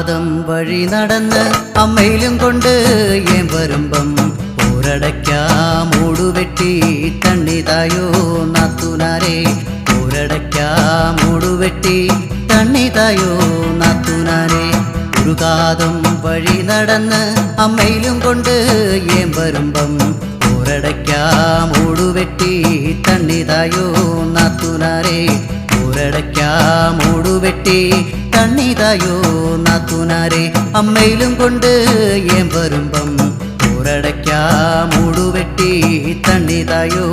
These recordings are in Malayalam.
കാതം വഴി നടന്ന് അമ്മയിലും കൊണ്ട് ഏൻ വരുമ്പം ഒരടയ്ക്കാം മൂടുവെട്ടി തണ്ണിതായോ നാത്തൂനാരെ ഒരടയ്ക്കാം മൂടുവെട്ടി തണ്ണിതായോ നാത്തൂനാരെ ഒരു കാതം വഴി നടന്ന് അമ്മയിലും കൊണ്ട് ഏൻ വരുമ്പം ഒരടയ്ക്കാം മൂടുവെട്ടി തണ്ണിതായോ നാത്തൂനാരെ ഒരടയ്ക്കാം മൂടുവെട്ടി തണ്ണിതായോ നാത്തൂനാരെ അമ്മയിലും കൊണ്ട് ഏൻ വരുമ്പം ഒരടയ്ക്കാം മൂടുവെട്ടി തണ്ണിതായോ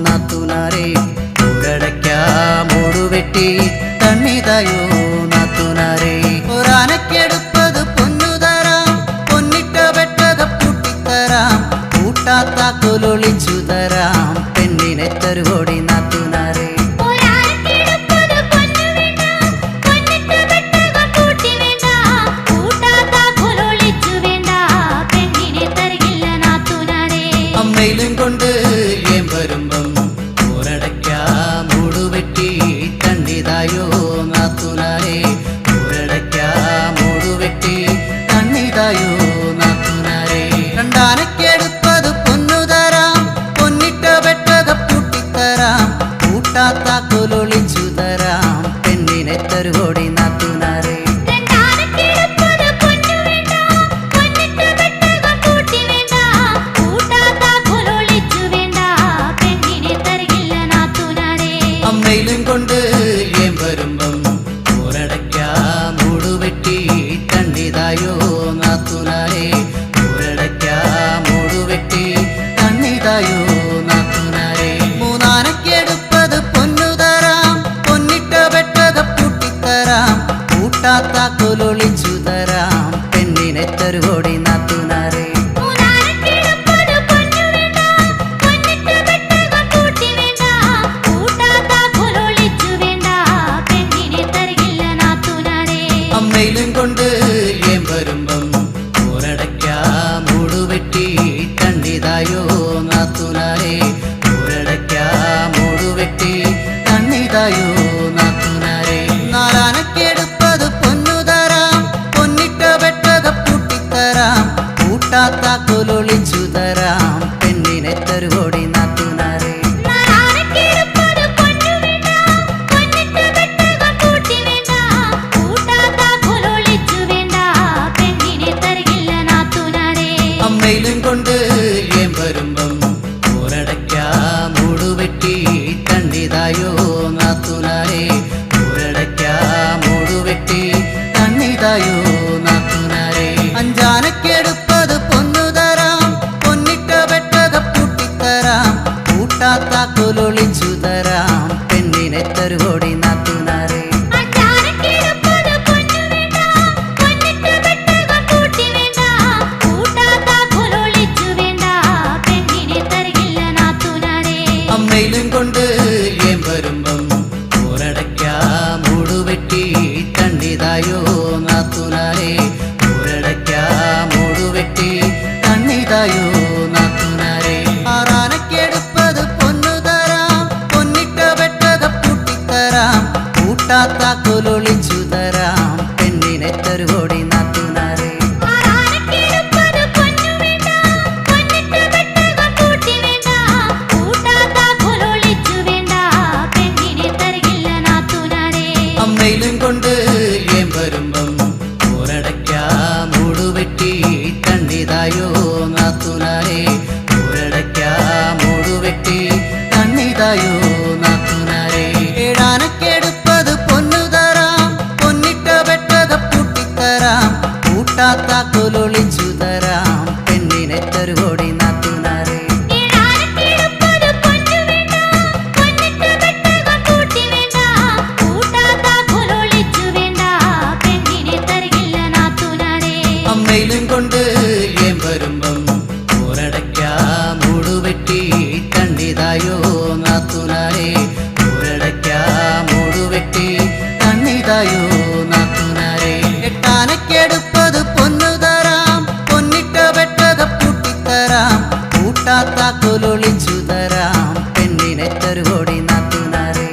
നാത്തൂനാരെ ഒരടയ്ക്കാം മൂടുവെട്ടി തണ്ണിതായോ നാത്തൂനാരെ ഒരാനക്കെടുപ്പത് പൊന്നുതരാം പൊന്നിട്ട വെട്ടക പൂട്ടിത്തരാം കൂട്ടാത്താക്കൊലൊളിച്ചു തരാം പെണ്ണിനെ തരുവോടി നാത്തൂനാരെ അമ്മയിലും കൊണ്ട് ഏൻ വരുമ്പം ഒരടയ്ക്കാം മൂടുവെട്ടി തണ്ണിതായോ നാത്തൂനാരെ ഒരടയ്ക്കാം മൂടുവെട്ടി തണ്ണിതായോ നാത്തൂനാരെ രണ്ടാനക്കെടുപ്പത് പൊന്നുതരാം പൊന്നിട്ട വെട്ടക പൂട്ടിത്തരാം കൂട്ടാത്താക്കൊലൊളിച്ചു തരാം പെണ്ണിനെ തരുവോടി നാത്തൂനാരെ അമ്മയിലും കൊണ്ട് ഏൻ വരുമ്പം ഒരടയ്ക്കാം മൂടുവെട്ടി തണ്ണിതായോ നാത്തൂനാരെ ഒരടയ്ക്കാം മൂടുവെട്ടി തണ്ണിതായോ നാത്തൂനാരെ മൂന്നാനക്കെടുപ്പത് പൊന്നുതരാം പൊന്നിട്ട വെട്ടക പൂട്ടിത്തരാം കൂട്ടാത്താക്കൊലൊളിച്ചു തരാം പെണ്ണിനെ തരുവോടി നാത്തൂനാരെ അമ്മയിലും കൊണ്ട് ഏൻ വരുമ്പം ഒരടയ്ക്കാം മൂടുവെട്ടി തണ്ണിതായോ നാത്തൂനാരെ ഒരടയ്ക്കാം മൂടുവെട്ടി തണ്ണിതായോ നാത്തൂനാരെ നാലാനക്കെടുപ്പത് പൊന്നുതരാം പൊന്നിട്ട വെട്ടക പൂട്ടിത്തരാം കൂട്ടാത്താക്കൊലൊളിച്ചു തരാം പെണ്ണിനെ തരുവോടി നാത്തൂനാരെ അമ്മയിലും കൊണ്ട് ഏൻ വരുമ്പം ഒരടയ്ക്കാം മൂടുവെട്ടി തണ്ണിതായോ നാത്തൂനാരെ ഒരടയ്ക്കാം മൂടുവെട്ടി തണ്ണിതായോ നാത്തൂനാരെ അഞ്ചാനക്കെടുപ്പത് പൊന്നുതരാം പൊന്നിട്ട വെട്ടക പൂട്ടിത്തരാം കൂട്ടാത്താക്കൊലൊളിച്ചു തരാം പെണ്ണിനെ തരുവോടി നാത്തൂനാരെ അമ്മയിലും കൊണ്ട് ഏൻ വരുമ്പം ഒരടയ്ക്കാം മൂടുവെട്ടി തണ്ണിതായോ നാത്തൂനാരെ ഒരടയ്ക്കാം മൂടുവെട്ടി തണ്ണിതായോ നാത്തൂനാരെ ആറാനക്കെടുപ്പത് പൊന്നുതരാം പൊന്നിട്ട വെട്ടക പൂട്ടിത്തരാം കൂട്ടാത്താക്കൊലൊളിച്ചു തരാം പെണ്ണിനെ തരുവോടി നാത്തൂനാരെ അമ്മയിലും കൊണ്ട് ഏൻ വരുമ്പം ഒരടയ്ക്കാം മൂടുവെട്ടി തണ്ണിതായോ നാത്തൂനാരെ ഒരടയ്ക്കാം മൂടുവെട്ടി തണ്ണിതായോ നാത്തൂനാരെ ഏഴാനക്കെടുപ്പത് പൊന്നുതരാം പൊന്നിട്ട വെട്ടക പൂട്ടിത്തരാം കൂട്ടാത്താക്കൊലൊളിച്ചു തരാം പെണ്ണിനെ തരുവോടി നാത്തൂനാരെ അമ്മയിലും കൊണ്ട് ഏൻ വരുമ്പം ഒരടയ്ക്കാം മൂടുവെട്ടി തണ്ണിതായോ നാത്തൂനാരെ ഒരടയ്ക്കാം മൂടുവെട്ടി തണ്ണിതായോ നാത്തൂനാരെ എട്ടാനക്കെടുപ്പത് പൊന്നുതരാം പൊന്നിട്ട വെട്ടക പൂട്ടിത്തരാം കൂട്ടാത്താക്കൊലൊളിച്ചു തരാം പെണ്ണിനെ തരുവോടി നാത്തൂനാരെ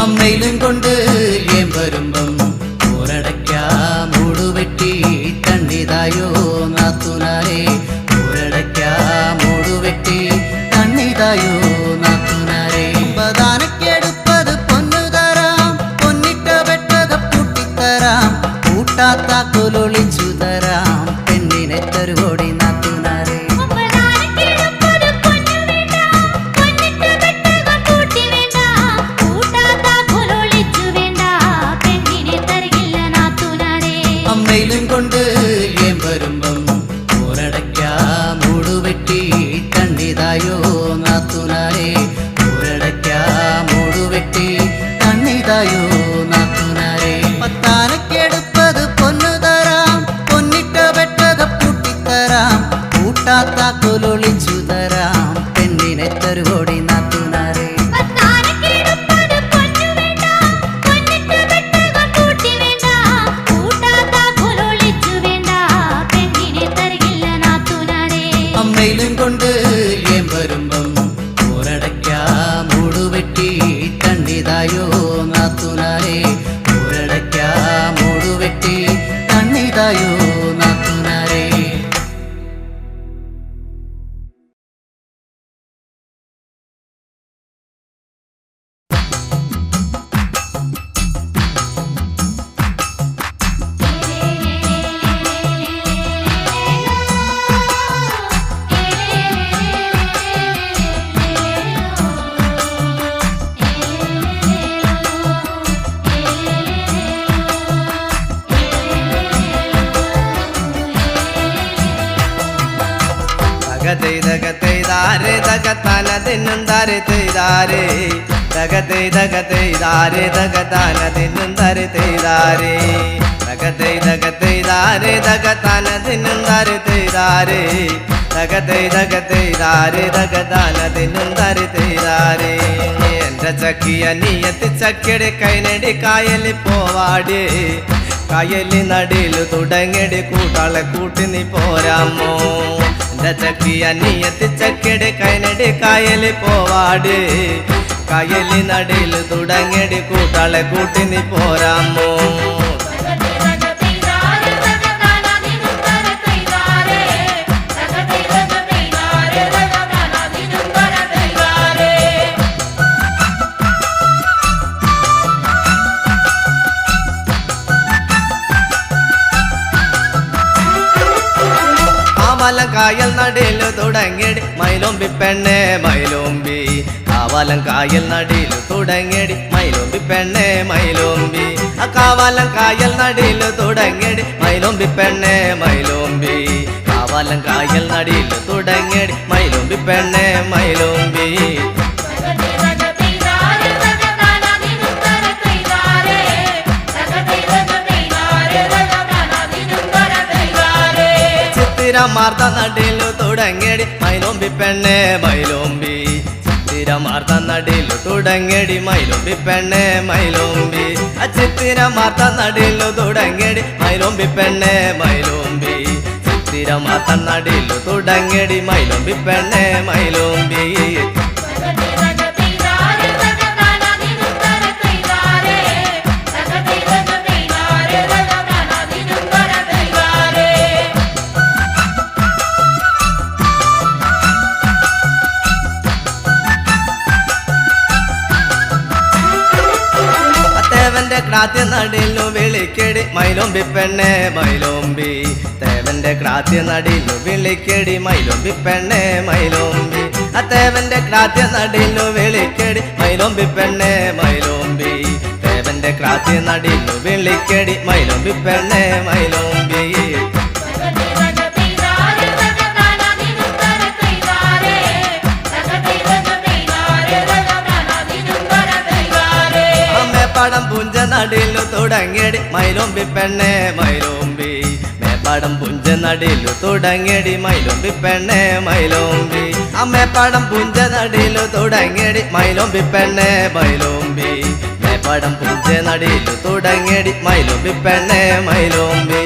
അമ്മയിലും കൊണ്ട് ഏം വരുമ്പം ഊരടയ്ക്കാ മൂടുവെട്ടി കണ്ണിതായോ നാത്തുനാരെ ഊരടയ്ക്കാ മൂടുവെട്ടി കണ്ണിതായോ നാത്തുനാരെ പ്രധാനക്കെടുപ്പത് പൊന്നു തരാം പൊന്നിട്ട വെട്ടക പൂട്ടിത്തരാം കൂട്ടാത്താക്കൊലൊളിച്ചു തരാം പെണ്ണിനെ തരുവോടി നാത്തുനാരെ അമ്മയിലും കൊണ്ട് ഏം വരുമ്പം ഊരടയ്ക്കാ മൂടുവെട്ടി കണ്ണിതായോ നാത്തുനാരെ ഊരടയ്ക്കാ മൂടുവെട്ടി കണ്ണിതായോ നാത്തുനാരെ പത്താനക്കെടുപ്പത് പൊന്നു തരാം പൊന്നിട്ട വെട്ടക പൂട്ടിത്തരാം കൂട്ടാത്താക്കൊലൊളിച്ചു തരാം പെണ്ണിനെ തരുവോടി നാത്തുനാരെ അമ്മയിലും കൊണ്ട് ഏം വരുമ്പം ഊരടയ്ക്കാ മൂടുവെട്ടി കണ്ണിതായോ നാത്തുനാരെ ഊരടയ്ക്കാ മൂടുവെട്ടി കണ്ണിതായോ നാത്തുനാരെ ദഗതൈദഗതൈദാരെ ദഗതാന ദിന്നുന്ദാരെ തൈദാരെ ദഗതൈദഗതൈദാരെ ദഗതാന ദിന്നുന്ദാരെ തൈദാരെ ദഗതൈദഗതൈദാരെ ദഗതാന ദിന്നുന്ദാരെ തൈദാരെ ദഗതൈദഗതൈദാരെ ദഗതാന ദിന്നുന്ദാരെ തൈദാരെ എന്റെ ചക്കിയ നീയത്തി ചക്കിയുടെ കൈനടി കായലിൽ പോവാടി കായലി നടിയിൽ തുടങ്ങടി കൂട്ടാളെ കൂട്ടി നീ പോരാമോ എന്റെ ചക്കിയ നീയത്തി ചക്കിയുടെ കൈനടി കായലിൽ പോവാടി കായലി നടിയിൽ തുടങ്ങടി കൂട്ടാളെ കൂട്ടി നീ പോരാമോ കാവലം കായൽ നടിയിൽ തുടങ്ങിയടി മൈലോമ്പി പെണ്ണെ മൈലോമ്പി കാവലം കായൽ നടിയിൽ തുടങ്ങിയടി മൈലോമ്പി പെണ്ണെ മൈലോമ്പി ആ കാവലം കായൽ നടിയിൽ തുടങ്ങിയടി മൈലോമ്പി പെണ്ണെ മൈലോമ്പി കാവലം കായൽ നടിയിൽ തുടങ്ങിയടി മൈലോമ്പി പെണ്ണെ മൈലോമ്പി ചിത്തിരമാർത്ത നടിയിൽ തുടങ്ങിയടി മൈലോമ്പി പെണ്ണെ മൈലോമ്പി ചിത്തിരമാർത്ത നടിയിൽ തുടങ്ങിയടി മൈലോമ്പി പെണ്ണെ മൈലോമ്പി ആ ചിത്തിരമാർത്ത നടിയിൽ തുടങ്ങിയടി മൈലോമ്പി പെണ്ണെ മൈലോമ്പി ചിത്തിരമാർത്ത നടിയിൽ തുടങ്ങിയടി മൈലോമ്പി പെണ്ണെ മൈലോമ്പി ക്രാത്യ നടിയിലു വിളിക്കടി മൈലോമ്പി പെണ്ണെ മൈലോമ്പി തേവന്റെ ക്രാത്യ നടിയിലു വിളിക്കടി മൈലോമ്പി പെണ്ണെ മൈലോമ്പി തേവന്റെ ക്രാത്യ നടിയിലു വിളിക്കടി മൈലോമ്പി പെണ്ണെ മൈലോമ്പി തേവന്റെ ക്രാത്യ നടിയിലു വിളിക്കടി മൈലോമ്പി പെണ്ണെ മൈലോമ്പി മേപ്പാടം പുഞ്ച നടിയിലു തുടങ്ങിയടി മൈലോമ്പി പെണ്ണെ മൈലോമ്പി മേപ്പാടം പുഞ്ച നടിയിലു തുടങ്ങിയടി മൈലോമ്പി പെണ്ണെ മൈലോമ്പി ആ മേപ്പാടം പുഞ്ച നടിയിലു തുടങ്ങിയടി മൈലോമ്പി പെണ്ണെ മൈലോമ്പി മേപ്പാടം പുഞ്ച നടിയിലു തുടങ്ങിയടി മൈലോമ്പി പെണ്ണെ മൈലോമ്പി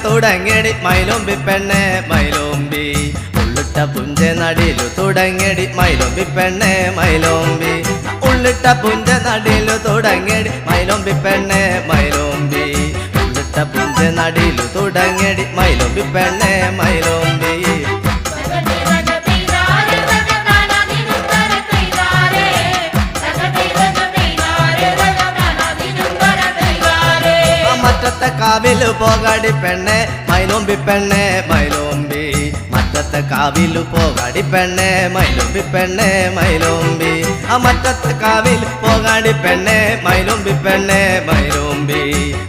തുടങ്ങിയടി മൈലോമ്പി പെണ്ണെ മൈലോമ്പി ഉള്ളിട്ട പുഞ്ച നടിയിലു തുടങ്ങിയടി മൈലോമ്പി പെണ്ണെ മൈലോമ്പി ഉള്ളിട്ട പുഞ്ച നടിയിലു തുടങ്ങിയടി മൈലോമ്പി പെണ്ണെ മൈലോമ്പി ഉള്ളിട്ട പുഞ്ച നടിയിലു തുടങ്ങിയടി മൈലോമ്പി പെണ്ണെ മൈലോമ്പി മറ്റത്തെ കാവിലു പോകാടി പെണ്ണെ മൈലോമ്പി പെണ്ണെ മൈലോമ്പി മറ്റത്തെ കാവിലു പോകാടി പെണ്ണെ മൈലോമ്പി പെണ്ണെ മൈലോമ്പി മറ്റത്തെ കാവിലു പോകാടി പെണ്ണെ മൈലോമ്പി പെണ്ണെ മൈലോമ്പി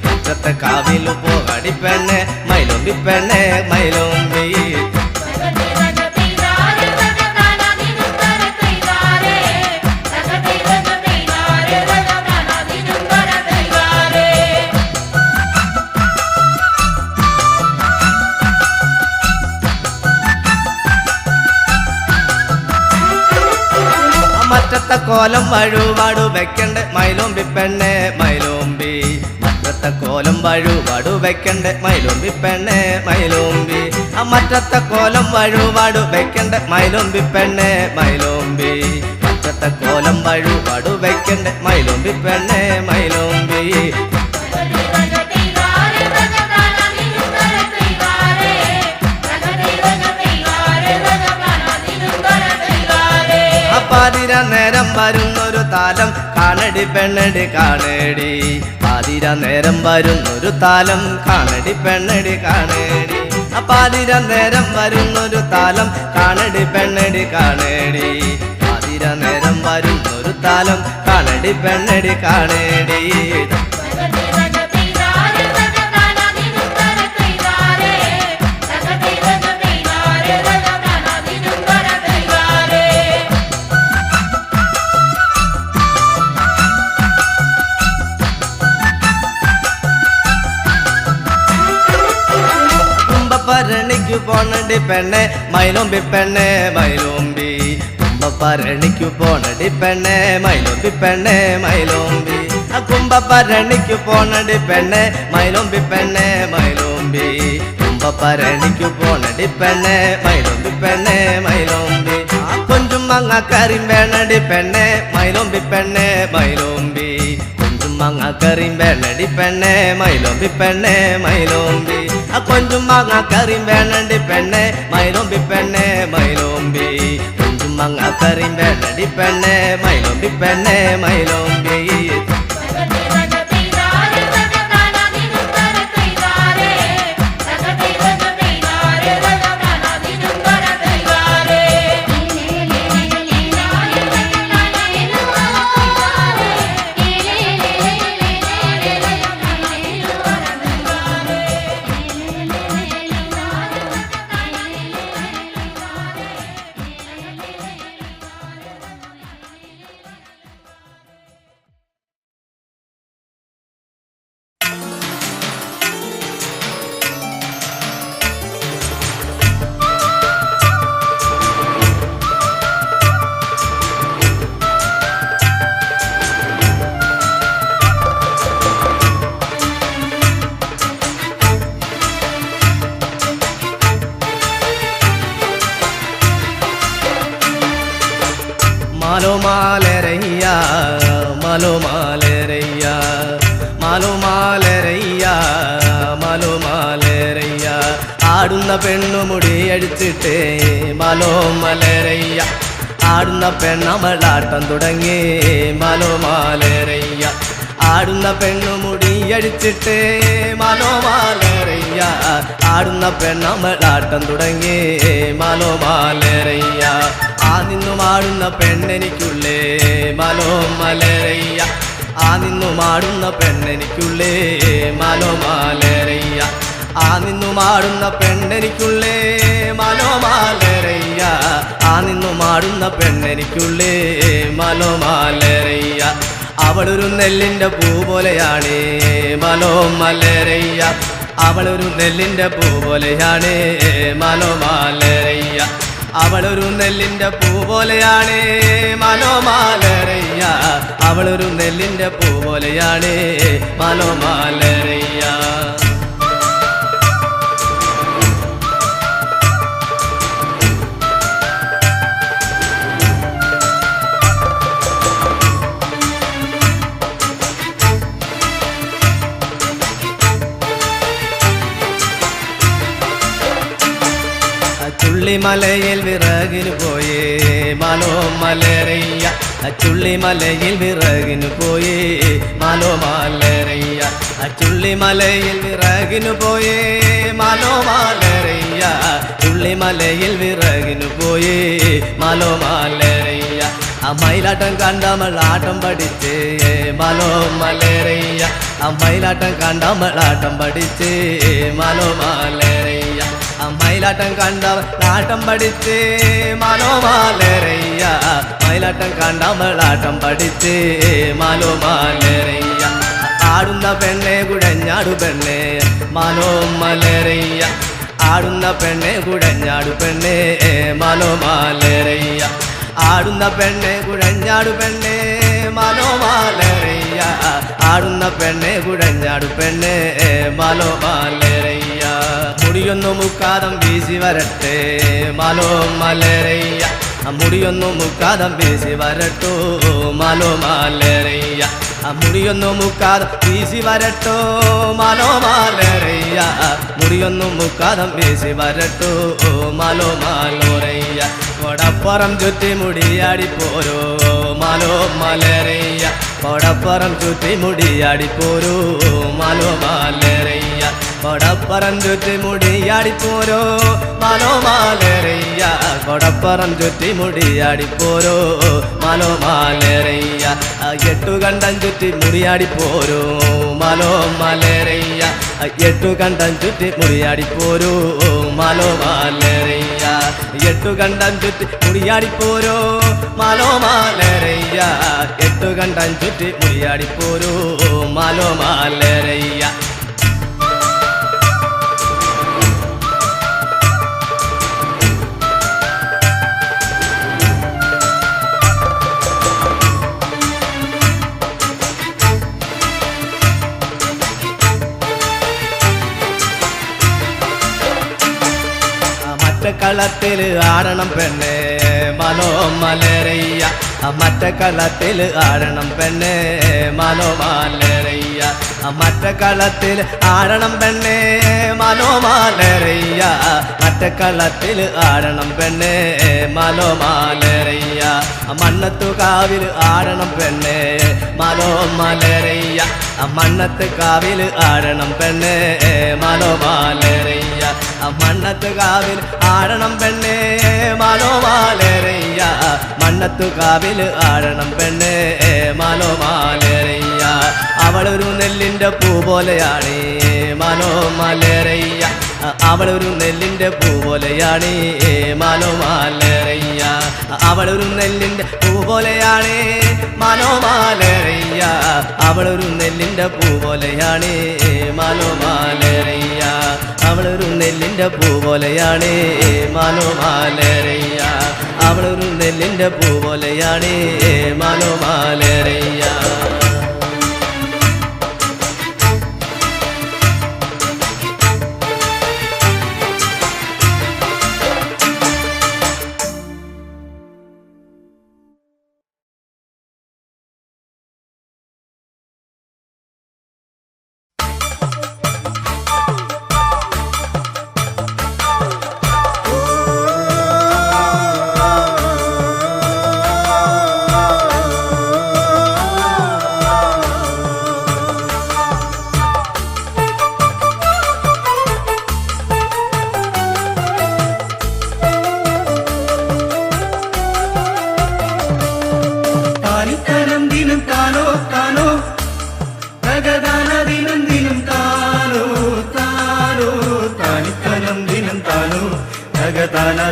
മറ്റത്തെ കാവിലു പോകാടി പെണ്ണെ മൈലോമ്പി പെണ്ണെ മൈലോമ്പി മറ്റത്തെ കോലം വഴുപാടു വെക്കണ്ടേ മൈലോമ്പി പെണ്ണെ മൈലോമ്പി മറ്റത്തെ കോലം വഴുപാടു വെക്കണ്ടേ മൈലോമ്പി പെണ്ണെ മൈലോമ്പി മറ്റത്തെ കോലം വഴുപാടു വെക്കണ്ടേ മൈലോമ്പി പെണ്ണെ മൈലോമ്പി മറ്റത്തെ കോലം വഴുപാടു വെക്കണ്ടേ മൈലോമ്പി പെണ്ണെ മൈലോമ്പി പാതിര നേരം വരുന്നൊരു താലം കാണടി പെണ്ണടി കാണേടി പാതിര നേരം വരുന്നൊരു താലം കാണടി പെണ്ണടി കാണേടി പാതിര നേരം വരുന്നൊരു താലം കാണടി പെണ്ണടി കാണേടി പാതിര നേരം വരുന്നൊരു താലം കാണടി പെണ്ണടി കാണേടി പരണിക്കു പോണടി പെണ്ണെ മൈലോമ്പി പെണ്ണെ മൈലോമ്പി കുംഭപ്പരണിക്കു പോണടി പെണ്ണെ മൈലോമ്പി പെണ്ണെ മൈലോമ്പി കുംഭപ്പരണിക്കു പോണടി പെണ്ണെ മൈലോമ്പി പെണ്ണെ മൈലോമ്പി കുംഭപ്പരണിക്കു പോണടി പെണ്ണെ മൈലോമ്പി പെണ്ണെ മൈലോമ്പി കൊഞ്ചും മങ്ങക്കറിയും വേണടി പെണ്ണെ മൈലോമ്പി പെണ്ണെ മൈലോമ്പി മങ്ങക്കറിയും വേണടി പെണ്ണെ മൈലോമ്പി പെണ്ണെ മൈലോമ്പി കൊഞ്ചും മങ്ങക്കറിയും വേണടി പെണ്ണെ മൈലോമ്പി പെണ്ണെ മൈലോമ്പി കൊഞ്ചും മങ്ങക്കറിയും വേണടി പെണ്ണെ മൈലോമ്പി പെണ്ണെ മൈലോമ്പി മാലോ മാലരയ്യ മാലോ മാലരയ്യ മാലോ മാലരയ്യ മാലോ മാലരയ്യ ആടുന്ന പെണ്ണുമുടി അടിച്ചിട്ടേ മാലോ മലരയ്യ ആടുന്ന പെണ്ണമളാട്ടം തുടങ്ങി മാലോ മാലരയ്യ ആടുന്ന പെണ്ണുമുടി അടിച്ചിട്ടേ മാലോ മാലരയ്യ ആടുന്ന പെണ്ണമളാട്ടം തുടങ്ങി മാലോ മാലരയ്യ ആ നിന്നും ആടുന്ന പെണ്ണെനിക്കുള്ളേ മാലോ മലരയ്യ ആ നിന്നും ആടുന്ന പെണ്ണെനിക്കുള്ളേ മാലോ മാലരയ്യ ആ നിന്നും ആടുന്ന പെണ്ണെനിക്കുള്ളേ മാലോ മാലരയ്യ ആ നിന്നും ആടുന്ന പെണ്ണെനിക്കുള്ളേ മാലോ മാലരയ്യ അവളൊരു നെല്ലിൻ്റെ പൂ പോലെയാണ് മാലോ മലരയ്യ അവളൊരു നെല്ലിൻ്റെ പൂ പോലെയാണ് മാലോ മാലരയ്യ അവളൊരു നെല്ലിൻ്റെ പൂ പോലെയാണ് മാലോ മാലരയ്യ അവളൊരു നെല്ലിൻ്റെ പൂ പോലെയാണ് മാലോ മാലരയ്യ ചുള്ളിമലയിൽ വിറകിന് പോയേ മാലോ മലരയ്യ ചുള്ളിമലയിൽ വിറകിന് പോയേ മാലോ മലരയ്യ ചുള്ളിമലയിൽ വിറകിന് പോയേ മാലോ മലരയ്യ ചുള്ളിമലയിൽ വിറകിന് പോയേ മാലോ മലരയ്യ മയിലാട്ടം കണ്ടമൾ ആട്ടം പഠിച്ചേ മാലോ മലരയ്യ മയിലാട്ടം കണ്ടമൾ ആട്ടം പഠിച്ചേ മാലോ മലരയ്യ മയിലാട്ടം കണ്ടവൾ ആട്ടം പഠിച്ചേ മാലോ മലരയ്യ മയിലാട്ടം കണ്ടവൾ ആട്ടം പഠിച്ചേ മാലോ മലരയ്യ ആടുന്ന പെണ്ണെ കുടഞ്ഞാടു പെണ്ണെ മാലോ മലരയ്യ ആടുന്ന പെണ്ണെ കുടഞ്ഞാടു പെണ്ണെ മാലോ മലരയ്യ ആടുന്ന പെണ്ണെ കുഴഞ്ഞാടു പെണ്ണെ മാലോ മലരയ്യ ആടുന്ന പെണ്ണെ കുഴഞ്ഞാടു പെണ്ണെ മാലോ മലരയ്യ മുടിയൊന്നു മുക്കാതം വീശി വരട്ടെ മാലോ മലരയ്യ മുടിയൊന്നു മുക്കാതം വീശി വരട്ടോ മാലോ മലരയ്യ മുടിയൊന്നു മുക്കാതം വീശി വരട്ടോ മാലോ മലരയ്യ മുടിയൊന്നു മുക്കാതം വീശി വരട്ടോ മാലോ മലോരയ്യ കൊടപ്പുറം ചുറ്റി മുടിയാടിപ്പോരോ മാലോ മലരയ്യ കൊടപ്പുറം ചുറ്റി മുടിയാടിപ്പോരോ മാലോ മലരയ്യ കൊടപ്പുറം ചുറ്റി മുടിയാടിപ്പോരോ മാലോ മലരയ്യ കൊടപ്പുറം ചുറ്റി മുടിയാടിപ്പോരോ മാലോ മലരയ്യ എട്ടുകണ്ടം ചുറ്റി മുടിയാടിപ്പോരോ മാലോ മലരയ്യ എട്ടുകണ്ടം ചുറ്റി മുടിയാടിപ്പോരോ മാലോ മലരയ്യ എട്ടുകണ്ടം ചുറ്റി മുടിയാടിപ്പോരോ മാലോ മലരയ്യ എട്ടുകണ്ടം ചുറ്റി മുടിയാടിപ്പോരോ മാലോ മലരയ്യ കളത്തിൽ ആടണം പെണ്ണെ മാലോ മലരയ്യ മറ്റേ കളത്തിൽ ആടണം പെണ്ണെ മാലോ മലരയ്യ മറ്റേ കളത്തിൽ ആടണം പെണ്ണെ മാലോ മലരയ്യ മറ്റേ കളത്തിൽ ആടണം പെണ്ണെ മാലോ മലരയ്യ മണ്ണത്തു കാവിൽ ആടണം പെണ്ണെ മാലോ മലരയ്യ മണ്ണത്ത് കാവിൽ ആടണം പെണ്ണെ മാലോ മലരയ്യ മണ്ണത്ത് കാവിൽ ആടണം പെണ്ണെ മാലോ മലരയ്യ മണ്ണത്തു കാവിൽ ആടണം പെണ്ണെ മാലോ മലരയ്യ അവളൊരു നെല്ലിൻ്റെ പൂ പോലെയാണ് മാലോ മലരയ്യ അവളൊരു നെല്ലിൻ്റെ പൂ പോലെയാണ് മാലോ മലരയ്യ അവളൊരു നെല്ലിൻ്റെ പൂ പോലെയാണ് മാലോ മലരയ്യ അവളൊരു നെല്ലിൻ്റെ പൂ പോലെയാണ് മാലോ മലരയ്യ അവളൊരു നെല്ലിൻ്റെ പൂ പോലെയാണ് മാലോ മലരയ്യ അവളൊരു നെല്ലിൻ്റെ പൂ പോലെയാണ് മാലോ മലരയ്യ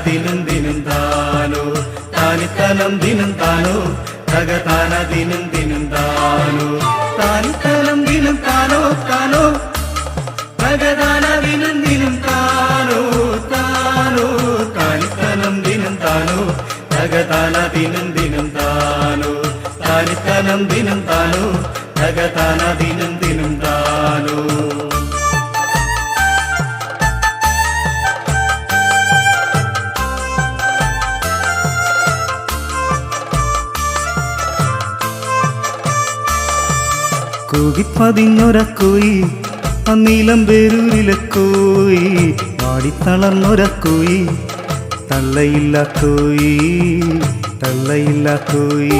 ദിനം ദിനം താനോ താനിത്തനം ദിനം താനോ തകതാന ദിനം ദിനം താനോ താനിത്തനം ദിനം താനോ താനോ തകതാന ദിനം ദിനം താനോ താനോ താനിത്തനം ദിനം താനോ തകതാന ദിനം ദിനം താനോ താനിത്തനം ദിനം താനോ തകതാന ദിനം ദിനം താനോ കൂകിപ്പതിഞ്ഞൊരക്കോയി അന്നീലം പേരൂരിലെ കോയി പാടിത്തളർന്നൊരക്കോയി തള്ളയില്ല കോയി തള്ളയില്ല കോയി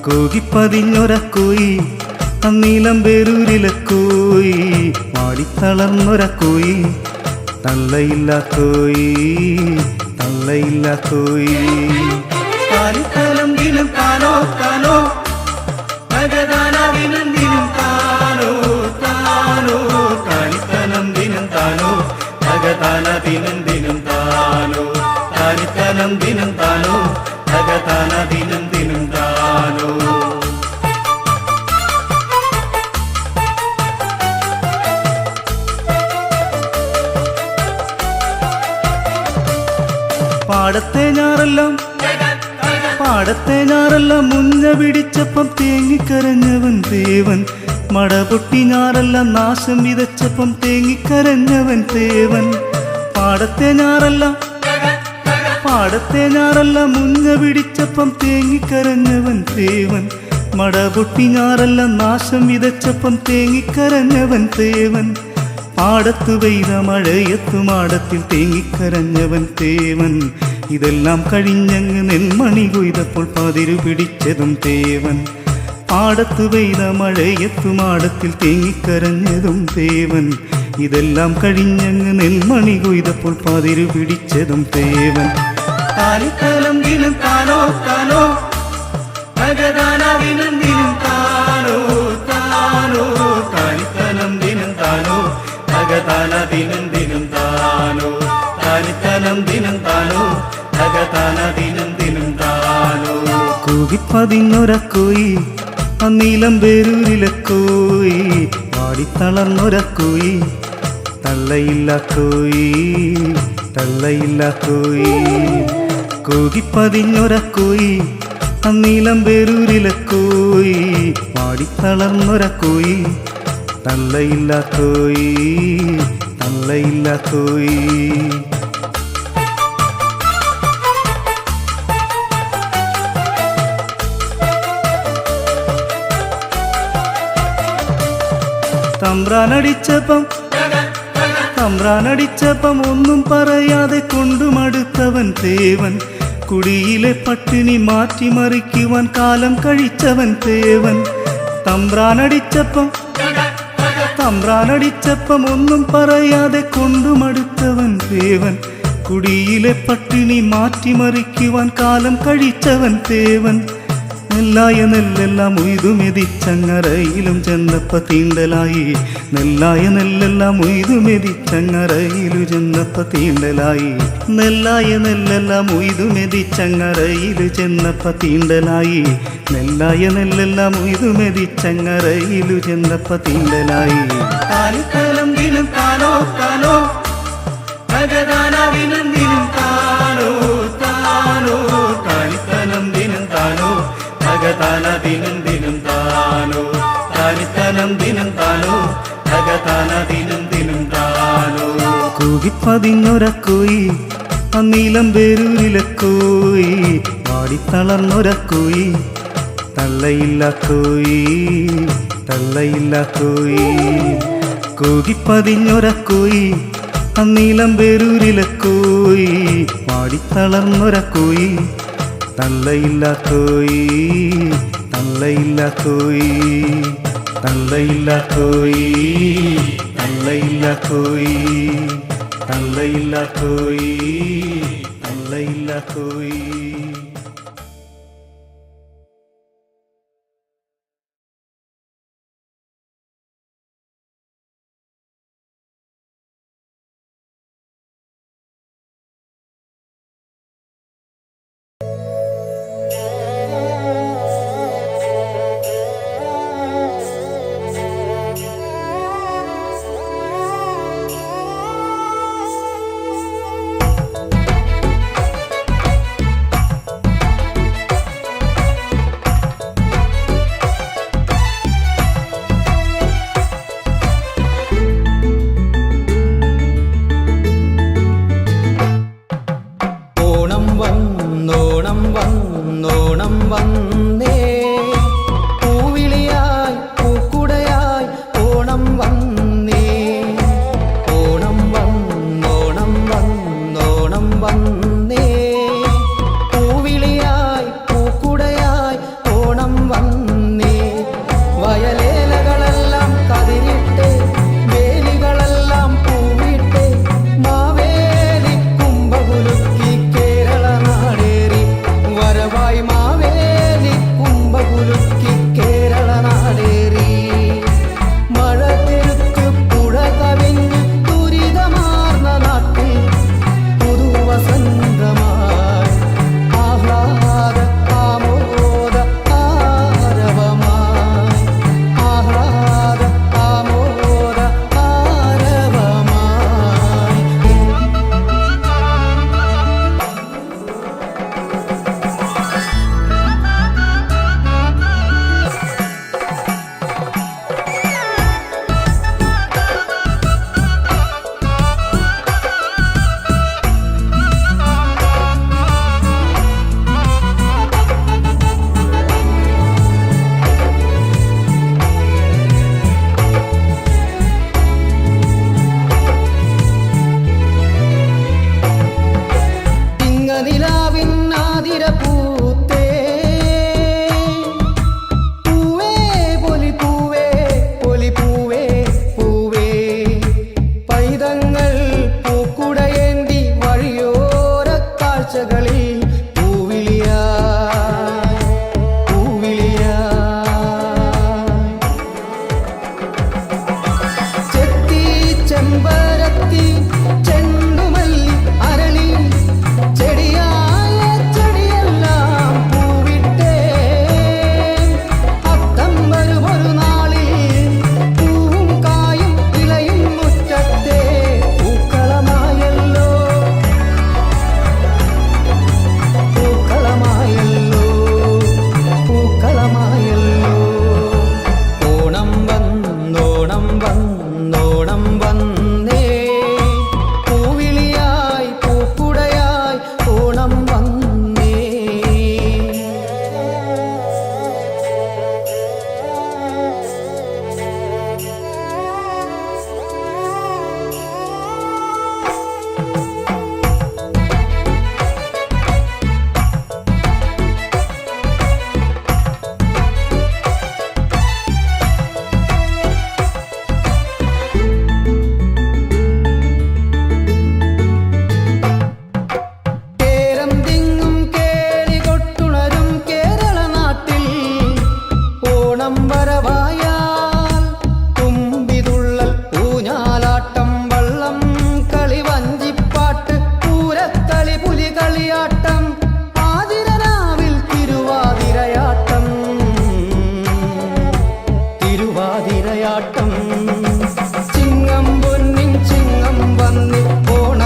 കൂകിപ്പതിഞ്ഞൊരക്കോയി അന്നീലം പേരൂരിലെ കോയി മാടിത്തളർന്നൊരക്കോയി തള്ളയില്ല കോയി തള്ളയില്ല കോയി താലിത്തലം ദിനം താനോ താനോ ഭഗദാന ദിനം ദിനം താനോ താനോ താലിത്തലം ദിനം താനോ ഭഗദാന ദിനം ദിനം താനോ താലിത്തലം ദിനം താനോ ഭഗദാന ദിനം ദിനം താനോ പാടത്തെ ഞാറെല്ലാം മുഞ്ഞ പിടിച്ചപ്പം തേങ്ങിക്കരഞ്ഞവൻ ദേവൻ മടപൊട്ടി ഞാറെല്ലാം നാശം വിതച്ചപ്പം തേങ്ങിക്കരഞ്ഞവൻ ദേവൻ പാടത്തെ ഞാറെല്ലാം മുഞ്ഞ പിടിച്ചപ്പം തേങ്ങിക്കരഞ്ഞവൻ ദേവൻ മടപൊട്ടി ഞാറെല്ലാം നാശം വിതച്ചപ്പം തേങ്ങിക്കരഞ്ഞവൻ ദേവൻ പാടത്തു പെയ്ത മഴയത്തു മാടത്തിൽ തേങ്ങിക്കരഞ്ഞവൻ തേവൻ ഇതെല്ലാം കഴിഞ്ഞങ്ങ് നെന്മണി കൊയ്തപ്പോൾ പതിരു പിടിച്ചതും തേവൻ പാടത്തു പെയ്ത മഴയത്തു മാടത്തിൽ തേങ്ങിക്കരഞ്ഞതും തേവൻ ഇതെല്ലാം കഴിഞ്ഞങ്ങ് നെന്മണി കൊയ്തപ്പോൾ പതിരു പിടിച്ചതും തേവൻ താലിത്തലം ദിനം താനോ താനോ ഭഗദാന ദിനം ദിനം താനോ താനോ താലിത്തലം ദിനം താനോ ഭഗദാന ദിനം ദിനം താനോ താലിത്തലം ദിനം താനോ ഭഗദാന ദിനം ദിനം താനോ കൂകിപ്പതിഞ്ഞൊരക്കോയി അന്നീലം പേരൂരിലെ കോയി പാടിത്തളർന്നൊരക്കോയി തള്ളയില്ല കോയി തള്ളയില്ല കോയി കൂകിപ്പതിഞ്ഞൊരക്കോയി അന്നീലം പേരൂരിലെ കോയി പാടിത്തളർന്നൊരക്കോയി തള്ളയില്ല കോയി തള്ളയില്ല കോയി തമ്പ്രാനടിച്ചപ്പം ഒന്നും പറയാതെ കൊണ്ടുമടുത്തവൻ തേവൻ കുടിയിലെ പട്ടിണി മാറ്റിമറിക്കുവാൻ കാലം കഴിച്ചവൻ തേവൻ തമ്പ്രാനടിച്ചപ്പം ഒന്നും പറയാതെ കൊണ്ടുമടുത്തവൻ തേവൻ കുടിയിലെ പട്ടിണി മാറ്റിമറിക്കുവാൻ കാലം കഴിച്ചവൻ തേവൻ നെല്ലായ നെല്ലെല്ലാം ഉയ്തുമെതിച്ചങ്ങറയിലും ചെന്നപ്പ തീണ്ടലായി നെല്ലായ നെല്ലെല്ലാം ഉയ്തുമെതിച്ചങ്ങറയിലു ചെന്നപ്പ തീണ്ടലായി നെല്ലായ നെല്ലെല്ലാം ഉയ്തുമെതിച്ചങ്ങറയില് ചെന്നപ്പ തീണ്ടലായി നെല്ലായ നെല്ലെല്ലാം ഉയ്തുമെതിച്ചങ്ങറയിലു ചെന്നപ്പ തീണ്ടലായി താലിത്തലം ദിനം താനോ താനോ ഭഗദാന ദിനം ദിനം താനോ താനോ താലിത്തലം ദിനം താനോ ഭഗദാന ദിനം ദിനം താനോ താലിത്തലം ദിനം താനോ ഭഗദാന ദിനം ദിനം താനോ കൂകിപ്പതിഞ്ഞൊരക്കോയി അന്നീലം പേരൂരിലെ കോയി പാടിത്തളർന്നൊരക്കോയി തള്ളയില്ല കോയി തള്ളയില്ല കോയി കൂകിപ്പതിഞ്ഞൊരക്കോയി അന്നീലം പേരൂരിലെ കോയി പാടിത്തളർന്നൊരക്കോയി തള്ളയില്ല കോയി തള്ളയില്ല കോയി തള്ളയില്ല കോയി തള്ളയില്ല കോയി തള്ളയില്ല കോയി തള്ളയില്ല കോയി വന്നേ നിലാവിനാതിര പൂത്തേ പൂവേ പൊലി പൂവേ പൊലി പൂവേ പൂവേ പൈതങ്ങൾ പൂക്കുടയേന്തി വഴിയോര കാഴ്ചകളിൽ പൂവിളിയാ പൂവിളിയാ ചെത്തി ചെമ്പരത്തി ചെണ്ടുമല്ലി അരളി ചെടിയായ ചെടിയെല്ലാം പൂവിട്ടേ അത്തം വരുമൊരു നാളിൽ പൂവും കായും ഇലയും മുറ്റത്തെ പൂക്കളമായല്ലോ പൂക്കളമായല്ലോ പൂക്കളമായല്ലോ ഓണം വന്നോണം വന്നോണം വന്നേ പൂവിളിയായി പൂക്കുടയായി ഓണം വന്നേ കേരം തിങ്ങും കേളി കൊട്ടുണരും കേരള നാട്ടിൽ ഓണം വരവായാൽ തുമ്പിതുള്ളൽ ഊഞ്ഞാലാട്ടം വള്ളം കളി വഞ്ചിപ്പാട്ട് പൂരക്കളി പുലികളിയാട്ടം ആതിരരാവിൽ തിരുവാതിരയാട്ടം തിരുവാതിരയാട്ടം ചിങ്ങം പൊന്നിൻ ചിങ്ങം വന്നി ഓണ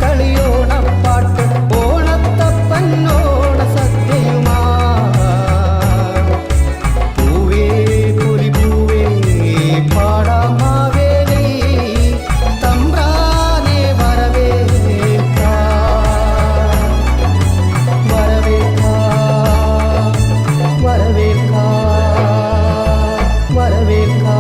കളിയോണപ്പാട്ട് ഓണത്തപ്പൻ ഓണ സദ്യയുമാ പൂവേ പൊലി പൂവേ പാടാമാവേലി തമ്പ്രാനെ വരവേൽക്കാ വരവേൽക്കാ വരവേൽക്കാ വരവേൽക്കാ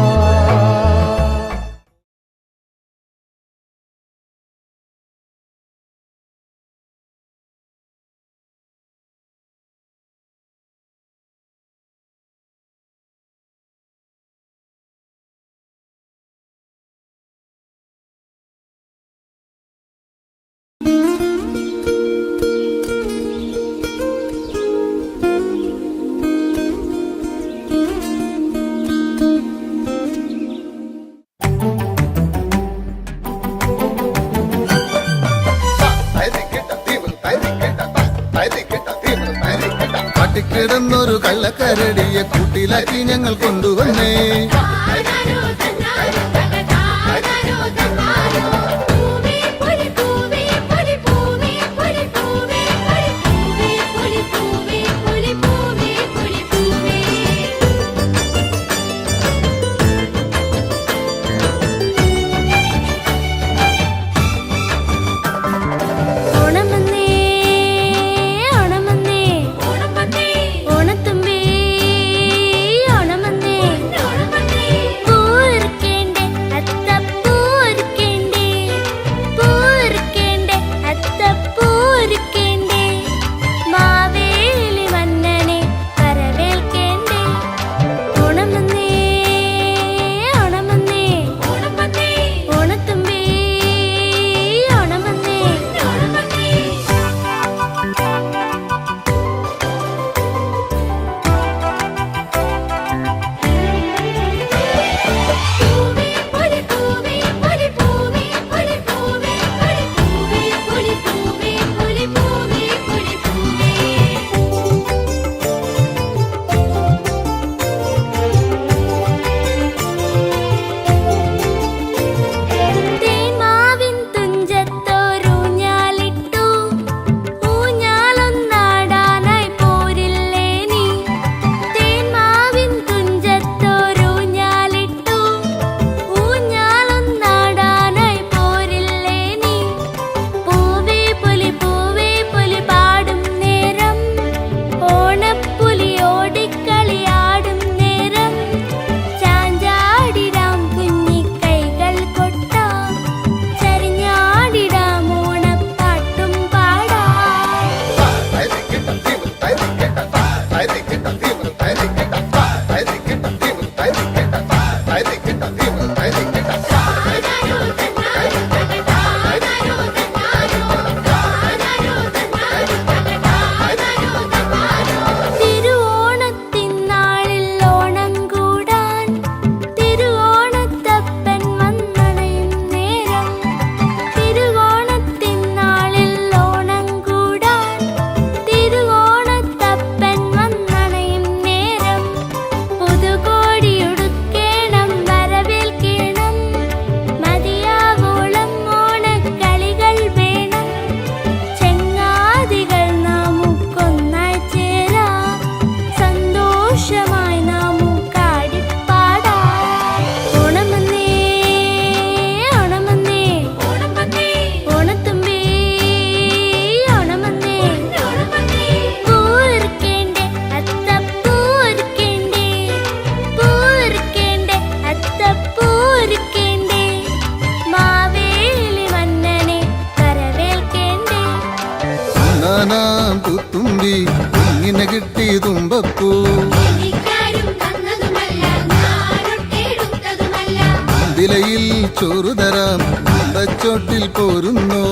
കാട്ടിക്കിടന്നൊരു കള്ളക്കരടിയെ കൂട്ടിലാക്കി ഞങ്ങൾ കൊണ്ടുവന്നേ ഓണത്തുമ്പി ഓണമന്നേ പൂത്തുമ്പി കുഞ്ഞിനെ കിട്ടി തുമ്പപ്പൂ വിലയിൽ ചോറു തരാം ചോട്ടിൽ പോരുന്നോ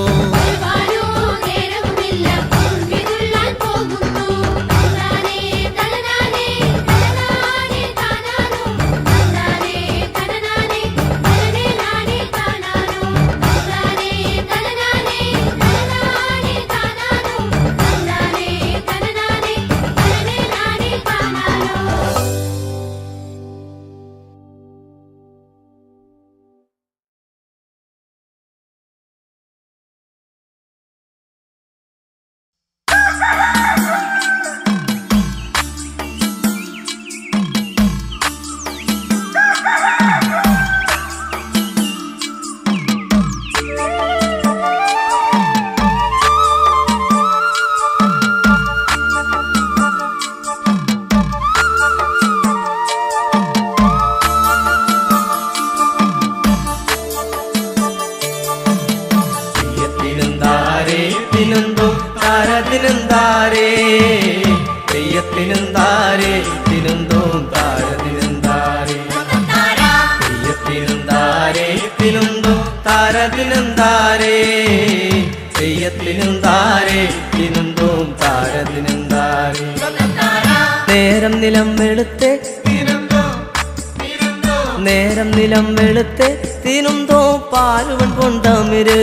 നേരം നിലം വെളുത്തെ തിനുന്തോ പാലുവൻ കൊണ്ടമിര്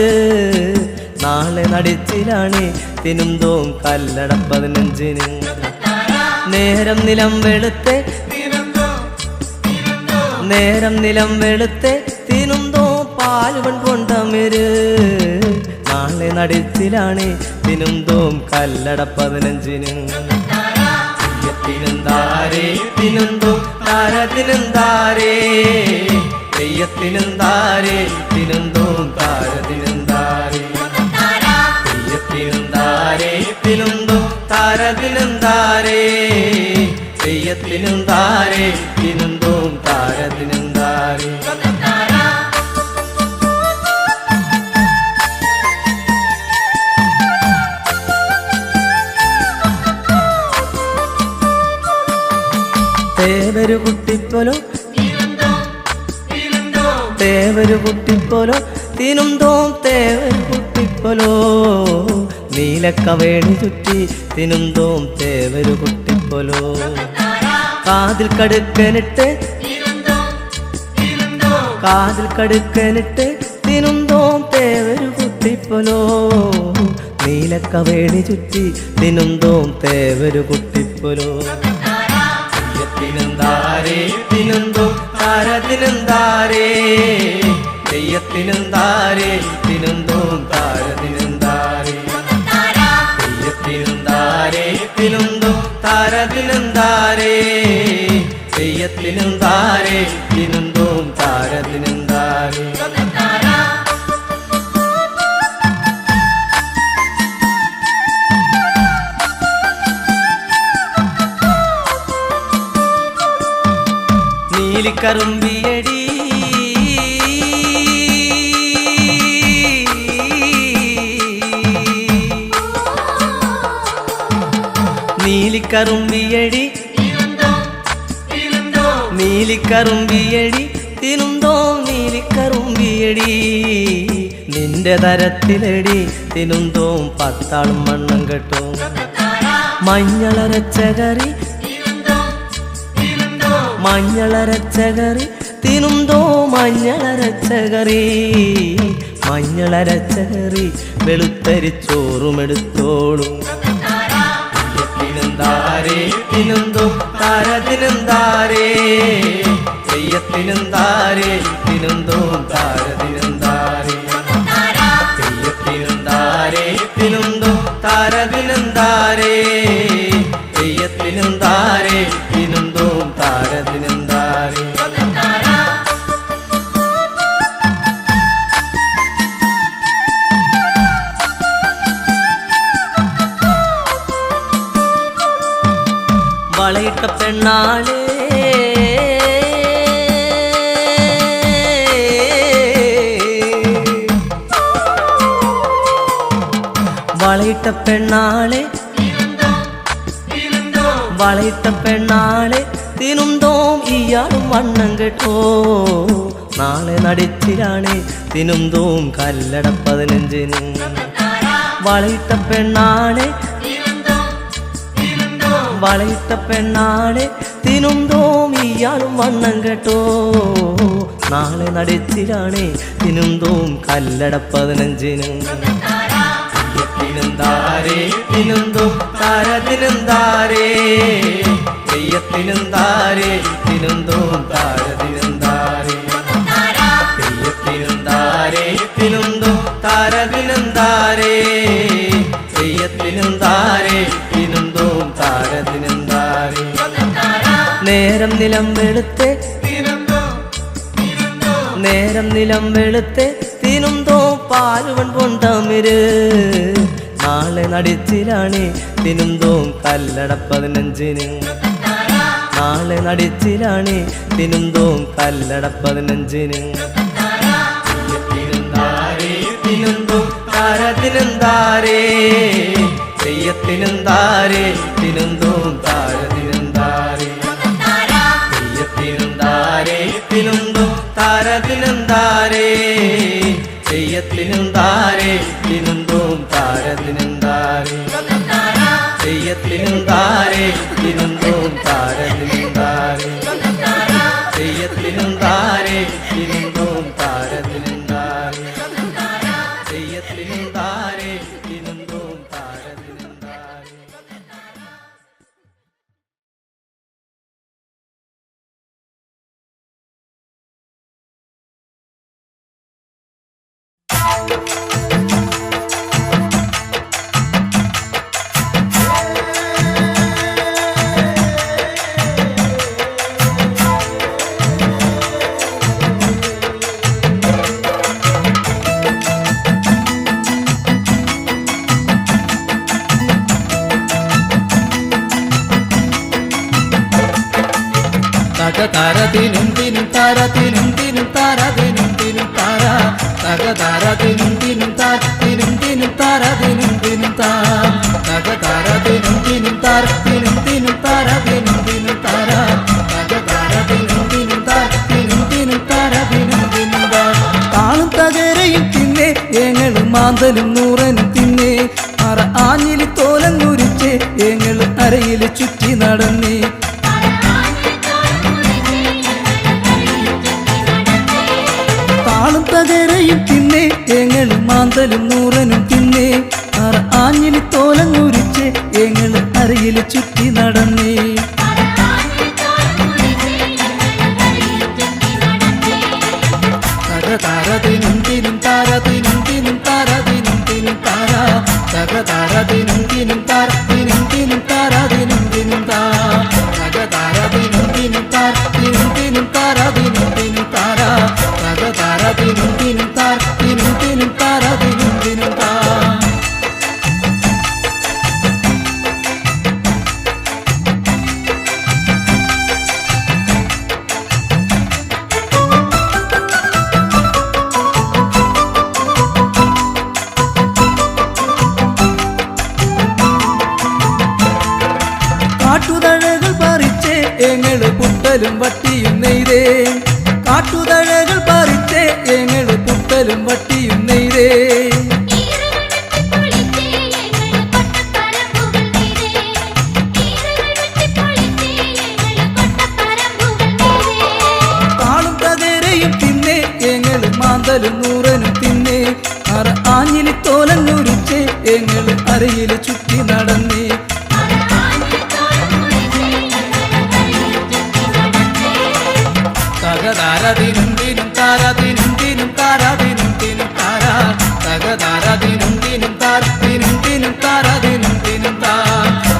നാളെ നടിച്ചിലാണ് തിനുന്തോ കല്ലട 15-ന് നേരം നിലം വെളുത്തെ തിനുന്തോ പാലുവൻ കൊണ്ടമിര് നാളെ നടിച്ചിലാണ് തിനുന്തോ കല്ലട 15-ന് തിനുന്തോ താരത്തിനെന്താരേ തെയ്യത്തിനെന്താരേ തിനുന്തോ താരത്തിനെന്താരേ തെയ്യത്തിനെന്താരേ തിനുന്തോ താരത്തിനെന്താരേ തെയ്യത്തിനെന്താരേ തിനുന്തോ താരത്തിനെന്താരേ തേവരു കുട്ടിപ്പോലോ തിനുന്തോ തേവരു കുട്ടിപ്പോലോ നീലക്കവേണി ചുറ്റി തിനുന്തോ തേവരു കുട്ടിപ്പോലോ കാതിൽ കടുക്കനിട്ട് തിനുന്തോ തേവരു കുട്ടിപ്പോലോ നീലക്കവേണി ചുറ്റി തിനുന്തോ തേവരു കുട്ടിപ്പോലോ തിനുന്തോ താരത്തിനെന്താരേ തെയ്യത്തിനെന്താരേ തിനുന്തോ താരത്തിനെന്താരേ തെയ്യത്തിനെന്താരേ തിനുന്തോ താരത്തിനെന്താരേ തെയ്യത്തിനെന്താരേ തിനുന്തോ താരത്തിനെന്താരേ നീലിക്കറുമ്പിയടി തിനുന്തോ നീലിക്കറുമ്പിയടി നിന്റെ തരത്തിലടി തിനുന്തോ 10 ആളും മണ്ണം കെട്ടും മഞ്ഞളരച്ചകറി തിനുന്തോ മഞ്ഞളരച്ചകറി വെളുത്തരിച്ചോറുമെടുത്തോളും തിനുന്തോ താരത്തിനെന്താരേ തെയ്യത്തിനെന്താരേ തിനുന്തോ താരത്തിനെന്താരേ തെയ്യത്തിനെന്താരേ തിനുന്തോ താരത്തിനെന്താരേ തെയ്യത്തിനെന്താരേ തിനുന്തോ താരത്തിനെന്താരേ വളയിട്ട പെണ്ണാളേ വളയിട്ട പെണ്ണാളെ വളയിട്ട പെണ്ണാളെ തിനുന്തോം ഇയാളും വണ്ണം കേട്ടോ നാളെ നടിച്ചിലാണ് തിനുന്തോം കല്ലട 15-ന് വളയിട്ട പെണ്ണാളെ വളയിട്ട പെണ്ണാളെ തിനുന്തോം ഇയാളും വണ്ണം കേട്ടോ നാളെ നടിച്ചിലാണ് തിനുന്തോം കല്ലട 15-ന് തിനുന്താരേ തിനുന്തോം താരതിനുന്താരേ തെയ്യത്തിനുന്താരേ തിനുന്തോം താരതിനുന്താരേ തെയ്യത്തിനുന്താരേ തിനുന്തോം താരതിനുന്താരേ തെയ്യത്തിനുന്താരേ തിനുന്തോം താരതിനുന്താരേ നേരം നിലം വെളുത്തെ നേരം നിലം വെളുത്തെ തിനുന്തോ പാലുവൻ പൊണ്ടമിര് നാളെ നടിച്ചിലാണ് തിനുന്തോം കല്ലട 15-ന് നാളെ നടിച്ചിലാണ് തിനുന്തോം കല്ലട 15-ന് തിനുന്താരേ തിനുന്തോം താരതിനുന്താരേ തെയ്യത്തിനുന്താരേ തിനുന്തോം താരതിനുന്താരേ തെയ്യത്തിനുന്താരേ തിനുന്തോം താരതിനുന്താരേ തെയ്യത്തിനുന്താരേ തിനുന്തോം താരതിനുന്താരേ തെയ്യത്തിനുന്താരേ തിനുന്തോം താരതിനുന്താരേ തെയ്യത്തിനുന്താരേ തിനുന്തോം താരതിനുന്താരേ തെയ്യത്തിനുന്താരേ തിനുന്തോം താരതിനുന്താരേ തകതാരതിനും തിനും താരതിനും തിനും താരതിനും തിനും താര തകതാരതിനും തിനും താരതിനും തിനും താരതിനും തിനും താര തകതാരതിനും തിനും താരതിനും തിനും താരതിനും തിനും താര തകതാരതിനും തിനും താരതിനും തിനും താരതിനും തിനും താര താളും തകരയും തിന്നേ ഏങ്ങളും മാന്തലും നൂറനും തിന്നേ അറ ആഞ്ഞിലി തോലങ്ങുരിച്ചേ ഏങ്ങളും അരയിൽ ചുറ്റി നടന്നേ താളും തകരയും തിന്നേ ഏങ്ങളും മാന്തലും നൂറനും തിന്നേ അറ ആഞ്ഞിലി തോലങ്ങുരിച്ച് ഏങ്ങളും അരയിൽ ചുറ്റി നടന്നേ തകതാരതിനും തിനും താരതിനും തിനും താരതിനും തിനും താര തകതാരതിനും തിനും താരതിനും തിനും താരതിനും തിനും താര തകതാരതിനും തിനും താരതിനും തിനും താരതിനും തിനും താര തകതാരതിനും തിനും താരതിനും തിനും താരതിനും തിനും താര കാട്ടുതഴകൾ പറിച്ചേ ഏങ്ങള് പുട്ടലും വട്ടിയും നെയ്തേ കാട്ടുതഴകൾ പറിച്ചേ ഏങ്ങള് പുട്ടലും വട്ടിയും നെയ്തേ താളും തകരയും തിന്നേ ഏങ്ങള് മാന്തലും നൂറനും തിന്നേ അറ ആഞ്ഞിലി തോലന്നുരിച്ചേ ഏങ്ങള് അരയിൽ ചുറ്റി നടന്നേ തകതാരതിനും തിനും താരതിനും തിനും താരതിനും തിനും താര തകതാരതിനും തിനും താരതിനും തിനും താരതിനും തിനും താര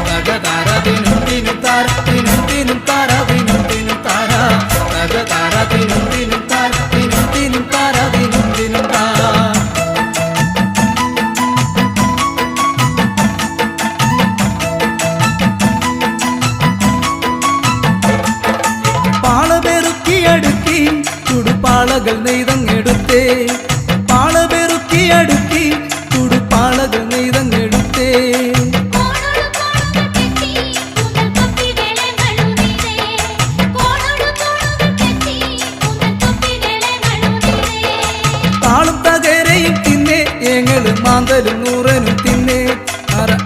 തകതാരതിനും തിനും താരതിനും തിനും താരതിനും തിനും താര തകതാരതിനും തിനും താരതിനും തിനും താരതിനും തിനും താര പാളപെറുക്കിയടുക്കി തുടുപ്പാളകൾ നെയ്തങ്ങെടുത്തേ പാളപെറുക്കിയടുക്കി തുടുപ്പാളകൾ നെയ്തങ്ങെടുത്തേ മാന്തലും നൂറനും തിന്നേ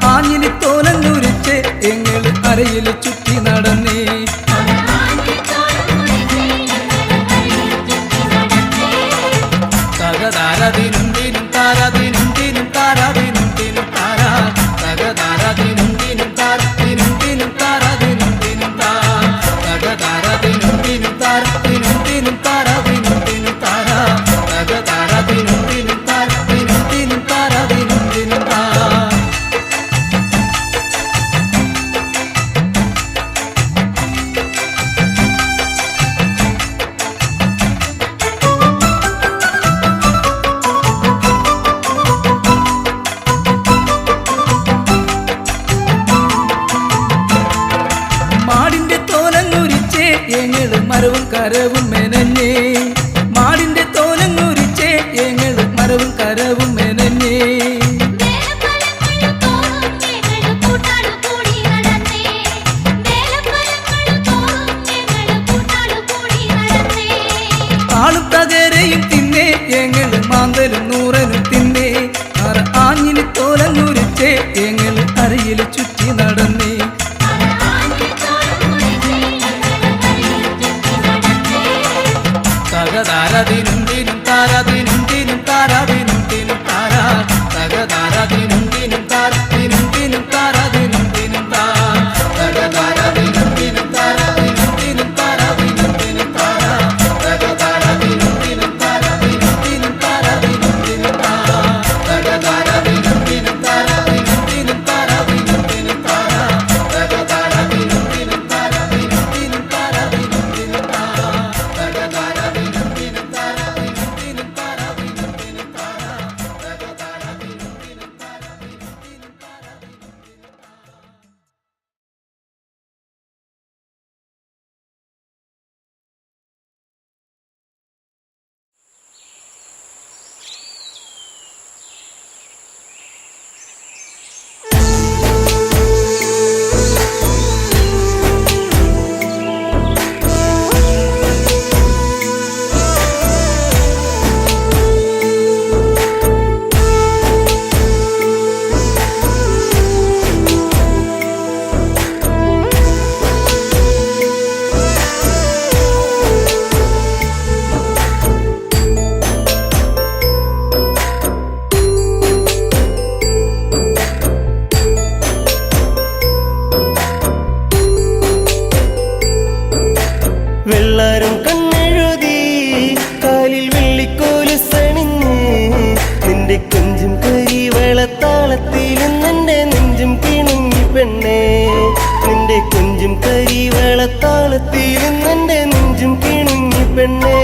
ആഞ്ഞിലി തോലങ്ങുരിച്ച് എങ്ങൾ അരയിൽ ചുറ്റി നടന്നേ തകതാരതിനും ദിനും താരതിനും ദിനും താരതിനും ദിനും താര തകതാരതിനും ദിനും താരതിനും ദിനും താരതിനും ദിനും താര തകതാരതിനും ദിനും താരതിനും ദിനും താരതിനും ദിനും താര തകതാരതിനും ദിനും താരതിനും ദിനും താരതിനും ദിനും താര മരവും കരവും മെനഞ്ഞേ മാടിന്റെ തോലങ്ങുരിച്ചേ ഞങ്ങൾ മരവും കരവും മെനഞ്ഞേ ആളും തകരയും തിന്നേ ഞങ്ങൾ മാന്തലും നൂറനും തിന്നേ ആഞ്ഞിലി തോലങ്ങുരിച്ചേ ഞങ്ങൾ അരയിൽ ചുറ്റി നടന്നേ തകതാരതിനും ദിനും താരതിനും ദിനും താരതിനും ദിനും താര തകതാരതിനും ദിനും താരതിനും ദിനും താരതിനും ദിനും താര തകതാരതിനും ദിനും താരതിനും ദിനും താരതിനും ദിനും താര തകതാരതിനും ദിനും താരതിനും ദിനും താരതിനും ദിനും താര തകതാരതിനും ദിനും താരതിനും ദിനും താരതിനും ദിനും താര തകതാരതിനും ദിനും താരതിനും ദിനും താരതിനും ദിനും താര വെള്ളാരം കണ്ണെഴുതി കാലിൽ വെള്ളിക്കോലുസണിഞ്ഞ് നിന്റെ കൊഞ്ചും കരിവെളത്താളത്തിലും നിന്റെ നെഞ്ചും കിണുങ്ങി പെണ്ണേ നിന്റെ കൊഞ്ചും കരിവെളത്താളത്തിലും നിന്റെ നെഞ്ചും കിണുങ്ങി പെണ്ണേ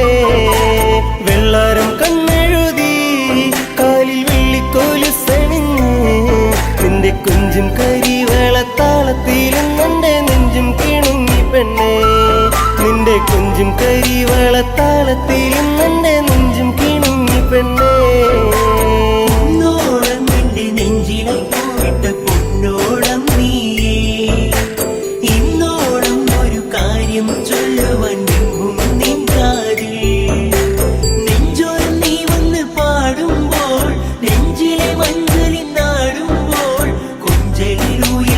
വെള്ളാരം കണ്ണെഴുതി കാലിൽ വെള്ളിക്കോലുസണിഞ്ഞ് നിന്റെ കൊഞ്ചും കരിവെളത്താളത്തിലും നിന്റെ നെഞ്ചും കിണുങ്ങി പെണ്ണേ നിന്റെ കൊഞ്ചും കരിവളത്താളത്തിലും നിന്റെ നെഞ്ചും കിണുങ്ങി പെണ്ണേ പൊന്നോളം നിന്റെ നെഞ്ചിലെ പോയിട്ട പൊന്നോളം നീയേ ഇന്നോളം ഒരു കാര്യം ചൊല്ലുവാൻ നിന്നും നിൻ കാതിൽ നെഞ്ചോരം നീ വന്ന് പാടുമ്പോൾ നെഞ്ചിലെ മഞ്ചലിൽ നാടുമ്പോൾ കൊഞ്ചലിലുയരിലാടി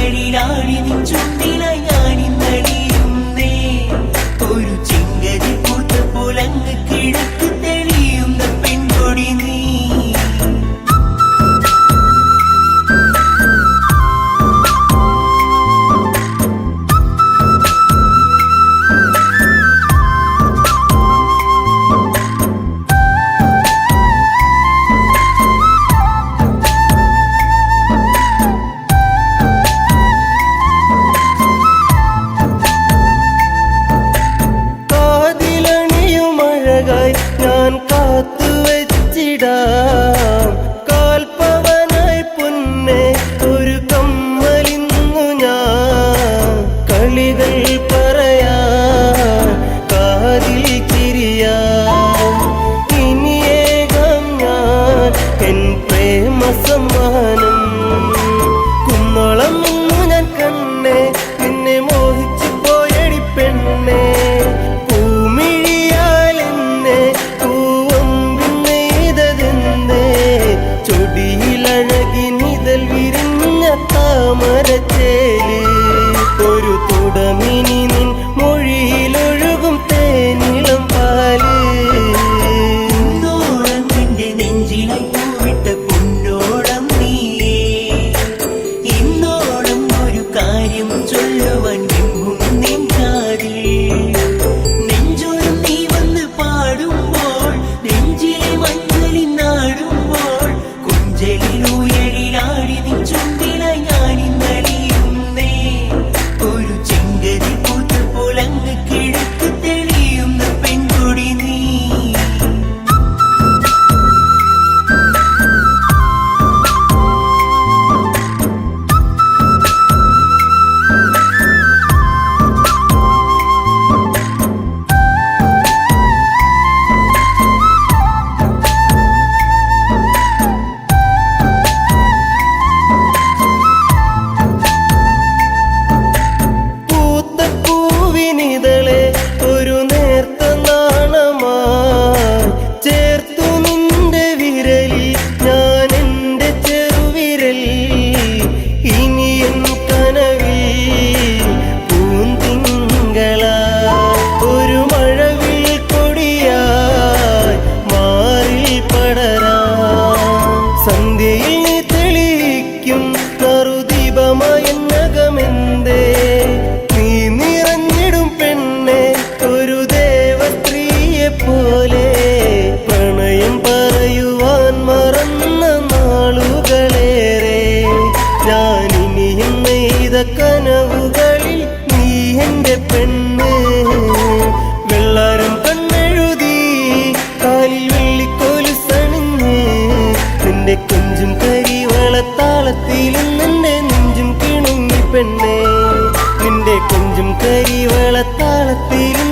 നിൻ ചുണ്ടിലായി ഞാനിന്നടിയുന്നേ ഒരു ചിങ്കരി പൂത്ത പുലങ്ങ് കിഴ കനവുകളിൽ നീ എൻ്റെ പെണ്ണ് വെള്ളാരം കണ്ണെഴുതി കാലിൽ വെള്ളിക്കോലുസണിഞ്ഞ് നിന്റെ കൊഞ്ചും കരിവളത്താളത്തിലും നിന്റെ നെഞ്ചും കിണുങ്ങി പെണ്ണേ നിന്റെ കൊഞ്ചും കരിവളത്താളത്തിലും